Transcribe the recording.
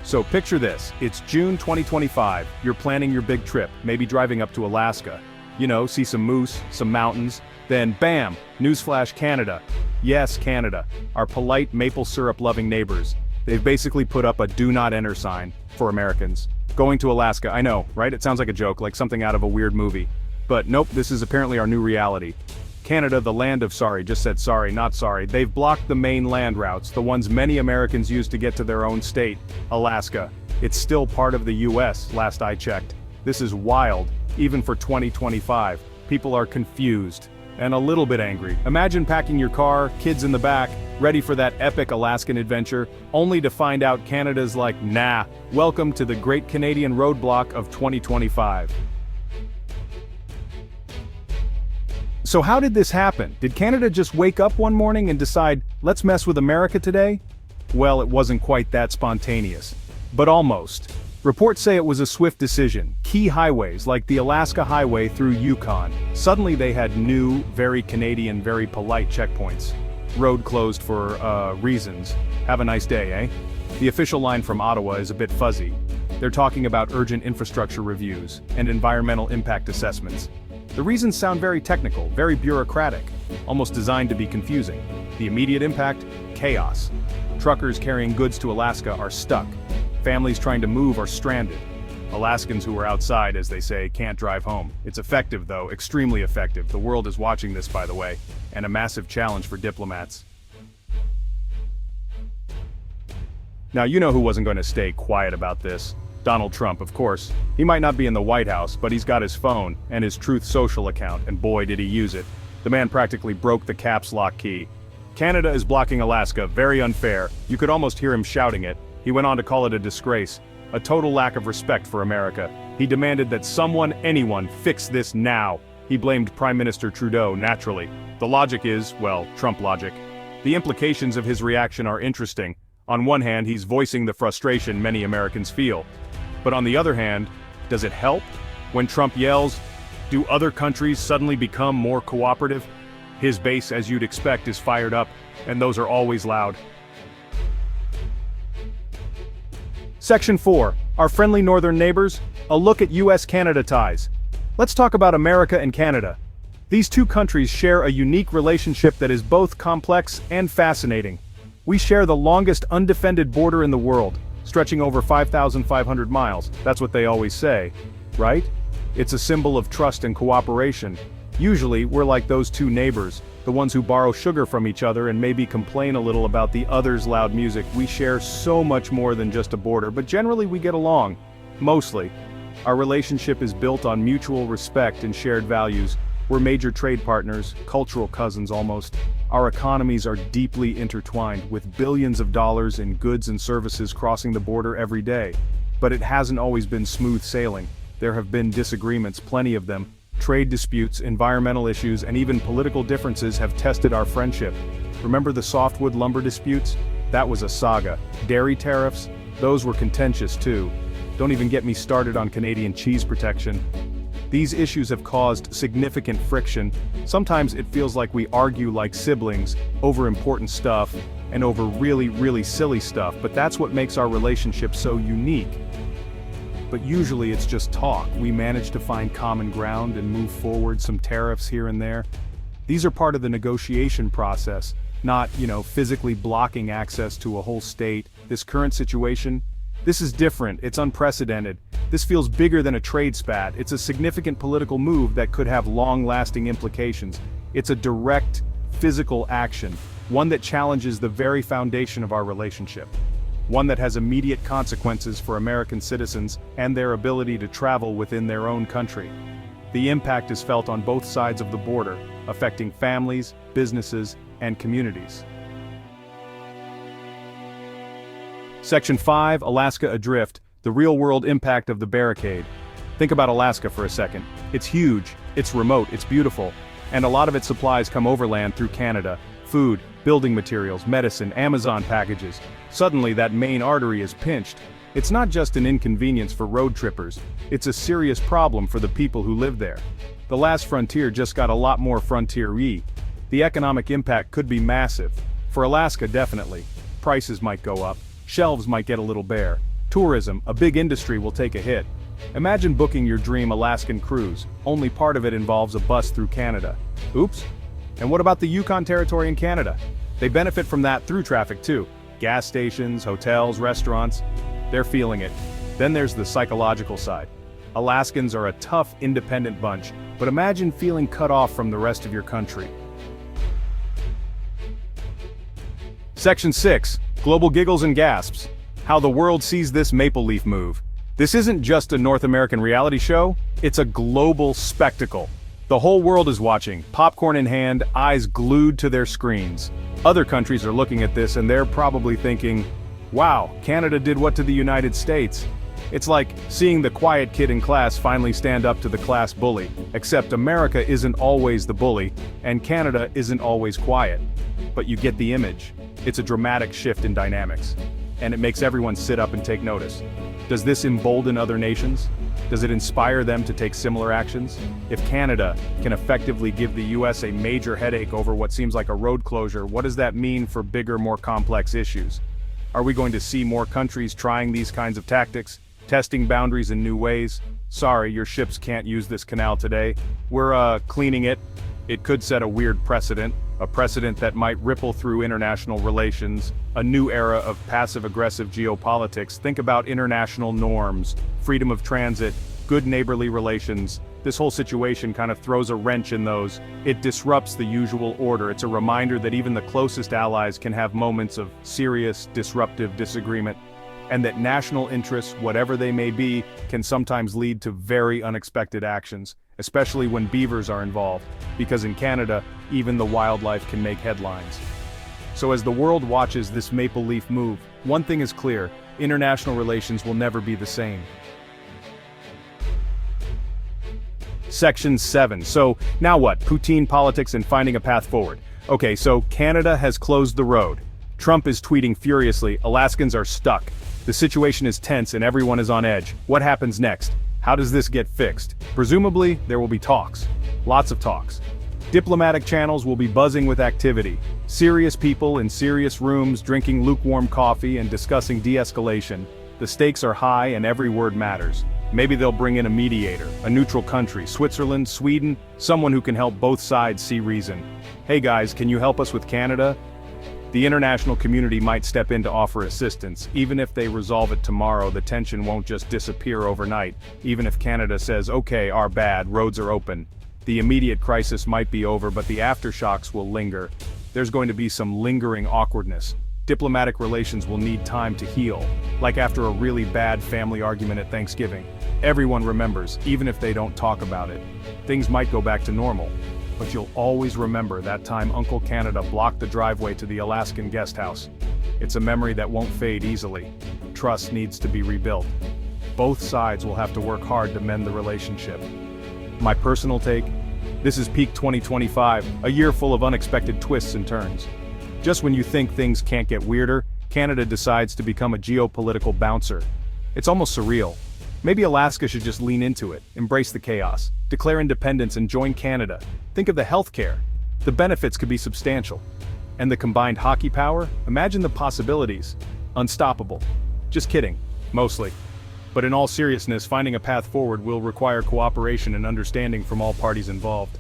So picture this, it's June 2025, you're planning your big trip, maybe driving up to Alaska. You know, see some moose, some mountains, then bam, newsflash Canada. Yes, Canada, our polite maple syrup loving neighbors. They've basically put up a do not enter sign for Americans. Going to Alaska, I know, right? It sounds like a joke, like something out of a weird movie. But nope, this is apparently our new reality. Canada, the land of sorry, just said sorry, not sorry. They've blocked the main land routes, the ones many Americans use to get to their own state, Alaska. It's still part of the U.S., last I checked. This is wild, even for 2025. People are confused and a little bit angry. Imagine packing your car, kids in the back, ready for that epic Alaskan adventure, only to find out Canada's like, nah, welcome to the Great Canadian Roadblock of 2025. So how did this happen? Did Canada just wake up one morning and decide, let's mess with America today? Well, it wasn't quite that spontaneous. But almost. Reports say it was a swift decision. Key highways, like the Alaska Highway through Yukon, suddenly they had new, very Canadian, very polite checkpoints. Road closed for, reasons. Have a nice day, eh? The official line from Ottawa is a bit fuzzy. They're talking about urgent infrastructure reviews and environmental impact assessments. The reasons sound very technical, very bureaucratic, almost designed to be confusing. The immediate impact? Chaos. Truckers carrying goods to Alaska are stuck. Families trying to move are stranded. Alaskans who are outside, as they say, can't drive home. It's effective though, extremely effective. The world is watching this, by the way, and a massive challenge for diplomats. Now you know who wasn't going to stay quiet about this. Donald Trump, of course. He might not be in the White House, but he's got his phone and his Truth Social account, and boy did he use it. The man practically broke the caps lock key. Canada is blocking Alaska, very unfair. You could almost hear him shouting it. He went on to call it a disgrace, a total lack of respect for America. He demanded that someone, anyone, fix this now. He blamed Prime Minister Trudeau, naturally. The logic is, well, Trump logic. The implications of his reaction are interesting. On one hand, he's voicing the frustration many Americans feel. But on the other hand, does it help? When Trump yells, do other countries suddenly become more cooperative? His base, as you'd expect, is fired up, and those are always loud. Section 4. Our friendly northern neighbors, a look at U.S. Canada ties. Let's talk about America and Canada. These two countries share a unique relationship that is both complex and fascinating. We share the longest undefended border in the world, stretching over 5,500 miles, that's what they always say, right? It's a symbol of trust and cooperation. Usually, we're like those two neighbors, the ones who borrow sugar from each other and maybe complain a little about the other's loud music. We share so much more than just a border, but generally we get along. Mostly. Our relationship is built on mutual respect and shared values. We're major trade partners, cultural cousins almost. Our economies are deeply intertwined, with billions of dollars in goods and services crossing the border every day. But it hasn't always been smooth sailing. There have been disagreements, plenty of them. Trade disputes, environmental issues, and even political differences have tested our friendship. Remember the softwood lumber disputes? That was a saga. Dairy tariffs? Those were contentious too. Don't even get me started on Canadian cheese protection. These issues have caused significant friction. Sometimes it feels like we argue like siblings over important stuff and over really silly stuff, but that's what makes our relationship so unique. But usually it's just talk. We manage to find common ground and move forward, some tariffs here and there. These are part of the negotiation process, not, physically blocking access to a whole state. This current situation, this is different, it's unprecedented. This feels bigger than a trade spat. It's a significant political move that could have long-lasting implications. It's a direct, physical action, one that challenges the very foundation of our relationship. One that has immediate consequences for American citizens and their ability to travel within their own country. The impact is felt on both sides of the border, affecting families, businesses, and communities. Section 5, Alaska Adrift, the real-world impact of the barricade. Think about Alaska for a second. It's huge, it's remote, it's beautiful, and a lot of its supplies come overland through Canada. Food, building materials, medicine, Amazon packages. Suddenly that main artery is pinched. It's not just an inconvenience for road trippers, it's a serious problem for the people who live there. The last frontier just got a lot more frontier-y. The economic impact could be massive. For Alaska, definitely. Prices might go up, shelves might get a little bare. Tourism, a big industry, will take a hit. Imagine booking your dream Alaskan cruise, only part of it involves a bus through Canada. Oops. And what about the Yukon Territory in Canada? They benefit from that through traffic too. Gas stations, hotels, restaurants, they're feeling it. Then there's the psychological side. Alaskans are a tough, independent bunch, but imagine feeling cut off from the rest of your country. Section 6. Global Giggles and Gasps. How the world sees this maple leaf move. This isn't just a North American reality show, it's a global spectacle. The whole world is watching, popcorn in hand, eyes glued to their screens. Other countries are looking at this and they're probably thinking, wow, Canada did what to the United States? It's like seeing the quiet kid in class finally stand up to the class bully, except America isn't always the bully, and Canada isn't always quiet. But you get the image. It's a dramatic shift in dynamics. And it makes everyone sit up and take notice. Does this embolden other nations? Does it inspire them to take similar actions? If Canada can effectively give the US a major headache over what seems like a road closure, what does that mean for bigger, more complex issues? Are we going to see more countries trying these kinds of tactics, testing boundaries in new ways? Sorry, your ships can't use this canal today. We're cleaning it. It could set a weird precedent, a precedent that might ripple through international relations, a new era of passive-aggressive geopolitics. Think about international norms, freedom of transit, good neighborly relations. This whole situation kind of throws a wrench in those. It disrupts the usual order. It's a reminder that even the closest allies can have moments of serious, disruptive disagreement, and that national interests, whatever they may be, can sometimes lead to very unexpected actions, especially when beavers are involved, because in Canada, even the wildlife can make headlines. So as the world watches this maple leaf move, one thing is clear: international relations will never be the same. Section 7. So, now what? Poutine politics and finding a path forward. Okay, so Canada has closed the road. Trump is tweeting furiously, Alaskans are stuck. The situation is tense and everyone is on edge. What happens next? How does this get fixed? Presumably, there will be talks. Lots of talks. Diplomatic channels will be buzzing with activity. Serious people in serious rooms drinking lukewarm coffee and discussing de-escalation. The stakes are high and every word matters. Maybe they'll bring in a mediator, a neutral country, Switzerland, Sweden, someone who can help both sides see reason. Hey guys, can you help us with Canada? The international community might step in to offer assistance. Even if they resolve it tomorrow, the tension won't just disappear overnight. Even if Canada says, okay, our bad, roads are open. The immediate crisis might be over, but the aftershocks will linger. There's going to be some lingering awkwardness. Diplomatic relations will need time to heal, like after a really bad family argument at Thanksgiving. Everyone remembers, even if they don't talk about it. Things might go back to normal, but you'll always remember that time Uncle Canada blocked the driveway to the Alaskan guest house. It's a memory that won't fade easily. Trust needs to be rebuilt. Both sides will have to work hard to mend the relationship. My personal take? This is peak 2025, a year full of unexpected twists and turns. Just when you think things can't get weirder, Canada decides to become a geopolitical bouncer. It's almost surreal. Maybe Alaska should just lean into it, embrace the chaos, declare independence and join Canada. Think of the healthcare. The benefits could be substantial. And the combined hockey power? Imagine the possibilities. Unstoppable. Just kidding. Mostly. But in all seriousness, finding a path forward will require cooperation and understanding from all parties involved.